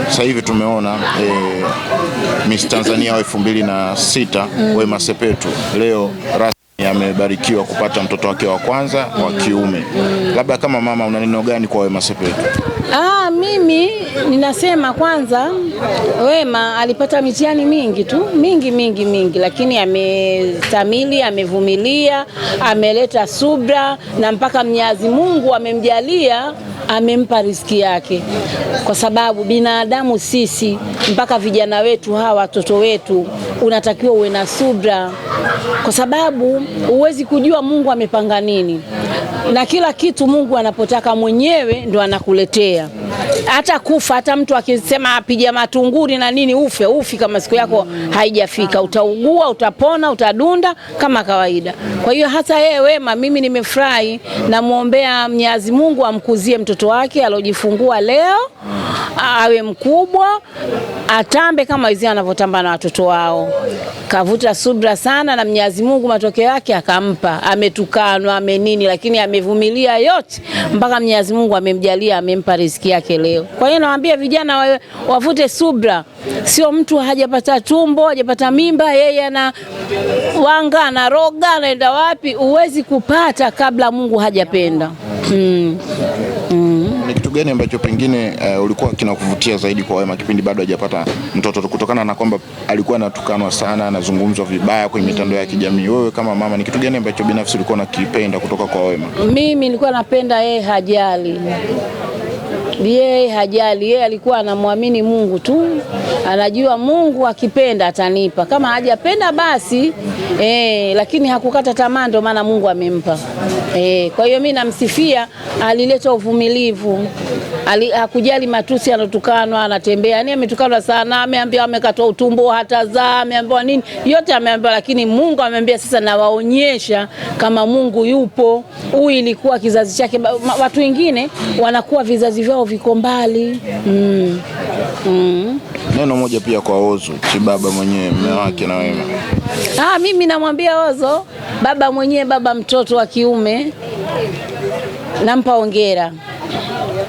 sasa hivi tumeona Miss Tanzania wa 2006 Wema Sepetu leo rasmi amebarikiwa kupata mtoto wake wa kwanza wa kiume. Labda kama mama una neno gani kwa Wema Sepetu? Mimi ninasema kwanza Wema alipata mitihani mingi tu, mingi, lakini amestamili, amevumilia, ameleta subra na mpaka Mwenyezi Mungu amemjalia, amempa riziki yake. Kwa sababu binadamu sisi, mpaka vijana wetu hawa, watoto wetu, unatakiwa uwe na subra, kwa sababu huwezi kujua Mungu amepanga nini, na kila kitu Mungu anapotaka mwenyewe ndo anakuletea. Hata kufa, hata mtu akisema apija matunguri na nini ufi kama siku yako haijafika, utaugua, utapona, utadunda kama kawaida. Kwa hiyo hata yeye Wema, mimi nimefurahi, na muombea Mwenyezi Mungu amkuzie mtoto wake alojifungua leo, awe mkubwa, atambe kama hizi anavyotamba na watoto wao. Kavuta subra sana, na Mwenyezi Mungu matokeo yake akampa. Ametukanwa, amenini, lakini amevumilia yote mpaka Mwenyezi Mungu amemjalia, amempa riziki yake leo. Kwa hiyo nawaambia vijana wavute subra. Sio mtu hajapata tumbo, hajapata mimba, yeye ana wanga na roga, anaenda wapi? Uwezi kupata kabla Mungu hajapenda. Ni kitu gani ambacho pengine ulikuwa kinakuvutia zaidi kwa Wema kipindi bado hajapata mtoto, kutokana na kwamba alikuwa anatukanwa sana, anazungumzwa vibaya kwenye mitandao ya kijamii? Wewe kama mama, ni kitu gani ambacho binafsi ulikuwa unakipenda kutoka kwa Wema? Mimi nilikuwa napenda yeye hajali. Yeye alikuwa anamwamini Mungu tu, anajua Mungu akipenda atanipa, kama hajapenda basi lakini hakukata tamaa, ndio maana Mungu amempa. Kwa hiyo mimi namsifia, alileta uvumilivu, hakujali matusi, anotukanwa, anatembea, yani ametukanwa sana, ameambiwa amekatwa utumbo, hatazaa, ameambiwa nini, yote ameambiwa, lakini Mungu amemwambia sasa nawaonyesha kama Mungu yupo. Huyu ilikuwa kizazi chake, watu wengine wanakuwa vizazi vyao viko mbali. Neno moja pia kwa Ozo Chibaba mwenyewe, mume wake na Wema. Mimi namwambia Ozo, baba mwenyewe, baba mtoto wa kiume, nampa hongera.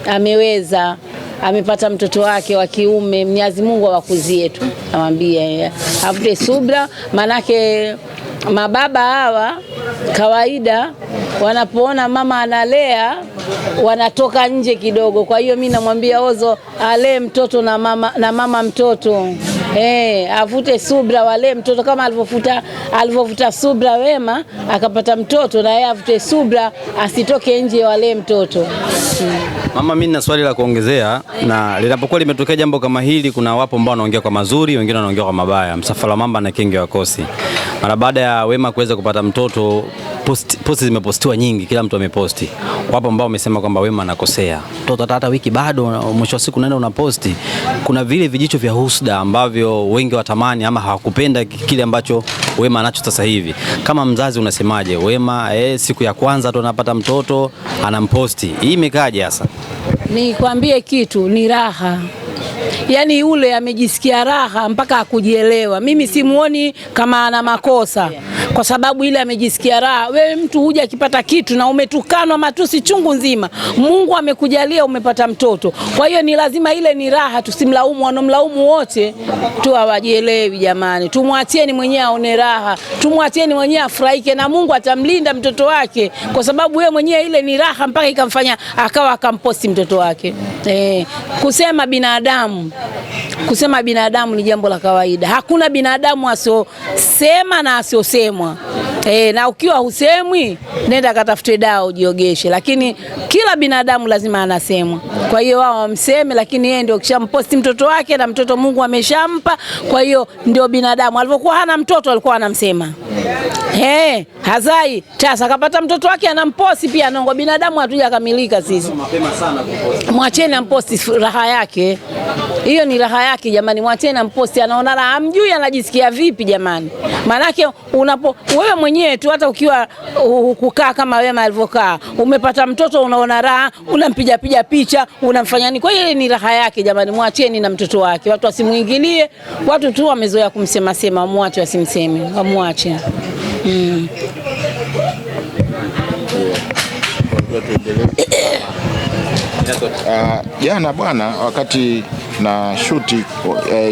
Ameweza, amepata mtoto wake wa kiume, Mwenyezi Mungu awakuzie tu. Namwambia avute subra, manake mababa hawa kawaida wanapoona mama analea wanatoka nje kidogo. Kwa hiyo mimi namwambia Ozo alee mtoto na mama mtoto. Avute subra, wale mtoto kama alivyovuta subra Wema akapata mtoto, na yeye avute subra, asitoke nje, wale mtoto. Mama, mimi nina swali la kuongezea, na linapokuwa limetokea jambo kama hili, kuna wapo ambao wanaongea kwa mazuri, wengine wanaongea kwa mabaya. Msafara Mamba na Kenge wa Kosi, mara baada ya Wema kuweza kupata mtoto, posti zimepostiwa nyingi, kila mtu ameposti. Wapo ambao wamesema kwamba Wema anakosea, mtoto hata wiki bado, mwisho wa siku unaenda unaposti. Kuna vile vijicho vya husda ambavyo wengi watamani ama hawakupenda kile ambacho Wema anacho sasa hivi. Kama mzazi unasemaje? Wema siku ya kwanza tu anapata mtoto anamposti, hii imekaje sasa? Nikwambie kitu, ni raha. Yani yule amejisikia raha mpaka akujielewa. Mimi simuoni kama ana makosa, kwa sababu ile amejisikia raha. Wewe mtu huja akipata kitu na umetukanwa matusi chungu nzima, Mungu amekujalia umepata mtoto, kwa hiyo ni lazima ile ni raha. Tusimlaumu, wanomlaumu wote tu hawajielewi jamani. Tumwachieni mwenyewe aone raha, tumwachieni mwenyewe afurahike, na Mungu atamlinda mtoto wake, kwa sababu yeye mwenyewe ile ni raha mpaka ikamfanya akawa akamposti mtoto wake. Kusema binadamu ni jambo la kawaida. Hakuna binadamu asiosema na asiosemwa. Na ukiwa husemwi, nenda katafute dawa ujiogeshe, lakini kila binadamu lazima anasemwa. Kwa hiyo wao wamseme, lakini yeye ndio kishamposti mtoto wake, na mtoto Mungu ameshampa. Kwa hiyo ndio binadamu. Alipokuwa hana mtoto alikuwa anamsema. Hazai tasa kapata mtoto wake anamposti pia, anaongo. Binadamu hatujakamilika sisi. Mwacheni amposti, raha yake. Hiyo ni raha yake jamani, mwacheni amposti, anaona raha, amjui anajisikia vipi jamani. Manake wewe mwenyewe tu, hata ukiwa kukaa kama Wema alivyokaa, umepata mtoto unaona raha, unampiga picha, unamfanya nini. Kwa hiyo ni raha yake jamani, mwacheni na mtoto wake. Watu wasimuingilie, watu tu wamezoea kumsema, muache wasimseme, wamwache. Jana bwana, wakati na shuti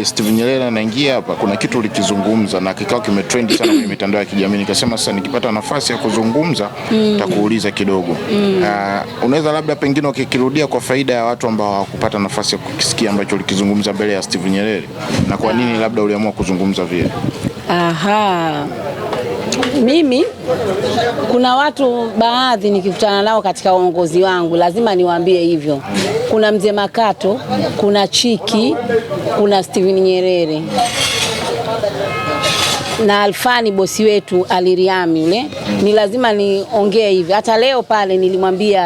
Steve Nyerere anaingia hapa, kuna kitu ulikizungumza na kikao kimetrend sana kwenye mitandao ya kijamii. Nikasema sasa nikipata nafasi ya kuzungumza nitakuuliza kidogo. Unaweza labda pengine ukikirudia kwa faida ya watu ambao hawakupata nafasi ya kukisikia ambacho ulikizungumza mbele ya Steve Nyerere, na kwa nini labda uliamua kuzungumza vile? Mimi kuna watu baadhi nikikutana nao katika uongozi wangu lazima niwaambie hivyo. Kuna Mzee Makato, kuna Chiki, kuna Steven Nyerere na Alfani bosi wetu Aliriami yule. Ni lazima niongee hivi. Hata leo pale nilimwambia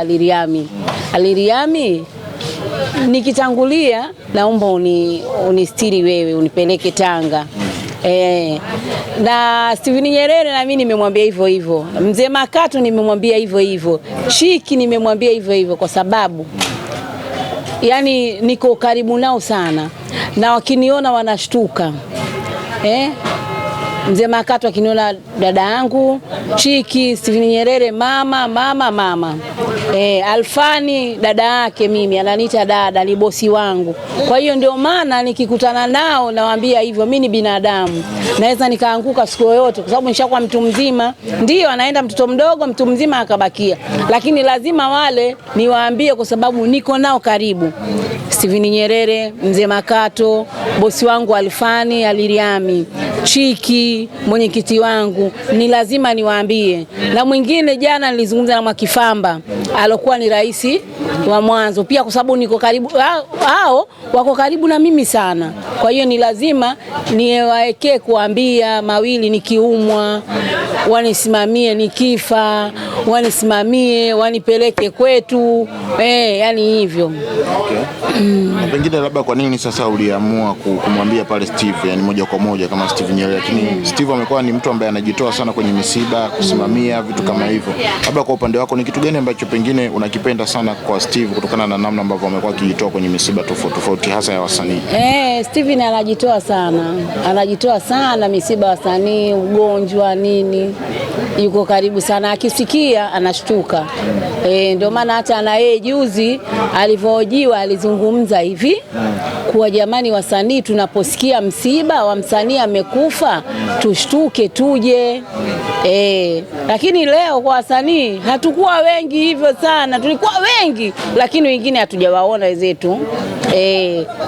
Aliriami, nikitangulia naomba unistiri wewe, unipeleke Tanga. Na Steven Nyerere na mimi nimemwambia hivyo hivyo. Mzee Makato nimemwambia hivyo hivyo. Chiki nimemwambia hivyo hivyo, kwa sababu yani niko karibu nao sana na wakiniona wanashtuka. Mzee Makato akiniona dada yangu, Chiki, Steven Nyerere mama. Alfani dada yake mimi ananiita dada, ni bosi wangu. Kwa hiyo ndio maana nikikutana nao nawaambia hivyo, mimi ni binadamu. Naweza nikaanguka siku yoyote kwa sababu nishakuwa mtu mzima. Ndio anaenda mtoto mdogo, mtu mzima akabakia. Lakini lazima wale niwaambie kwa sababu niko nao karibu. Steven Nyerere, Mzee Makato, bosi wangu Alfani, Aliriami, Chiki, mwenyekiti wangu, ni lazima niwaambie. Na mwingine jana nilizungumza na Mwakifamba, alokuwa ni rais wa mwanzo pia, kwa sababu niko karibu, hao wako karibu na mimi sana. Kwa hiyo ni lazima niwaekee kuambia mawili, nikiumwa wanisimamie, nikifa wanisimamie, wanipeleke kwetu, yani hivyo. Pengine labda kwa nini sasa uliamua kumwambia pale Steve, yani moja kwa moja kama Steve Nyerere? Lakini Steve amekuwa ni mtu ambaye anajitoa sana kwenye misiba, kusimamia vitu kama hivyo. Labda kwa upande wako ni kitu gani ambacho pengine unakipenda sana kwa Steve kutokana na namna ambavyo amekuwa akijitoa kwenye misiba tofauti hasa ya wasanii? Steve anajitoa sana misiba ya wasanii, ugonjwa nini, yuko karibu sana, akisikia anashtuka. Ndio maana hata na yeye juzi alivyohojiwa alizungumza hivi kuwa jamani, wasanii tunaposikia msiba wa msanii amekufa tushtuke tuje. Lakini leo kwa wasanii hatukuwa wengi hivyo sana, tulikuwa wengi lakini wengine hatujawaona wenzetu.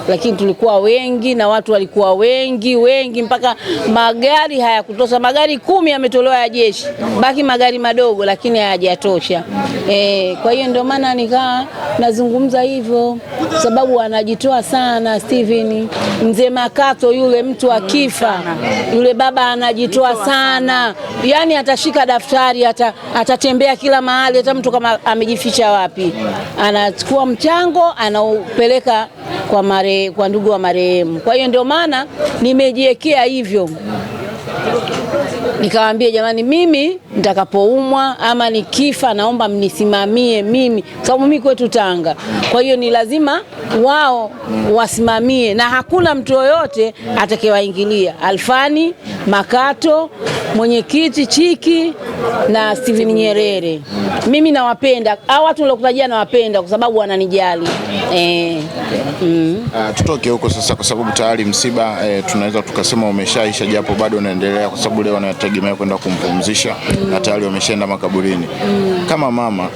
Lakini tulikuwa wengi na watu walikuwa wengi mpaka magari hayakutosha. Magari 10 yametolewa ya jeshi, baki magari madogo lakini hayajatosha. Kwa hiyo ndio maana nikaa nazungumza hivyo, sababu anajitoa sana Steven. Mzee Makato yule mtu akifa, yule baba anajitoa sana, yani atashika daftari, atatembea kila mahali, hata mtu kama amejificha wapi anachukua mchango anaupeleka kwa ndugu wa marehemu. Kwa hiyo ndio maana nimejiwekea hivyo, nikawaambia jamani, mimi nitakapoumwa ama nikifa naomba mnisimamie mimi, sababu mimi kwetu Tanga. Kwa hiyo ni lazima wao wasimamie na hakuna mtu yoyote atakayewaingilia. Alfani, Makato, mwenyekiti Chiki na Steven Nyerere. Mimi nawapenda. Hao watu nilokutajia nawapenda kwa sababu wananijali. Tutoke huko sasa kwa sababu tayari msiba tunaweza tukasema umeshaisha, japo bado unaendelea kwa sababu leo wanategemea kwenda kumpumzisha na tayari wameshaenda makaburini. Kama mama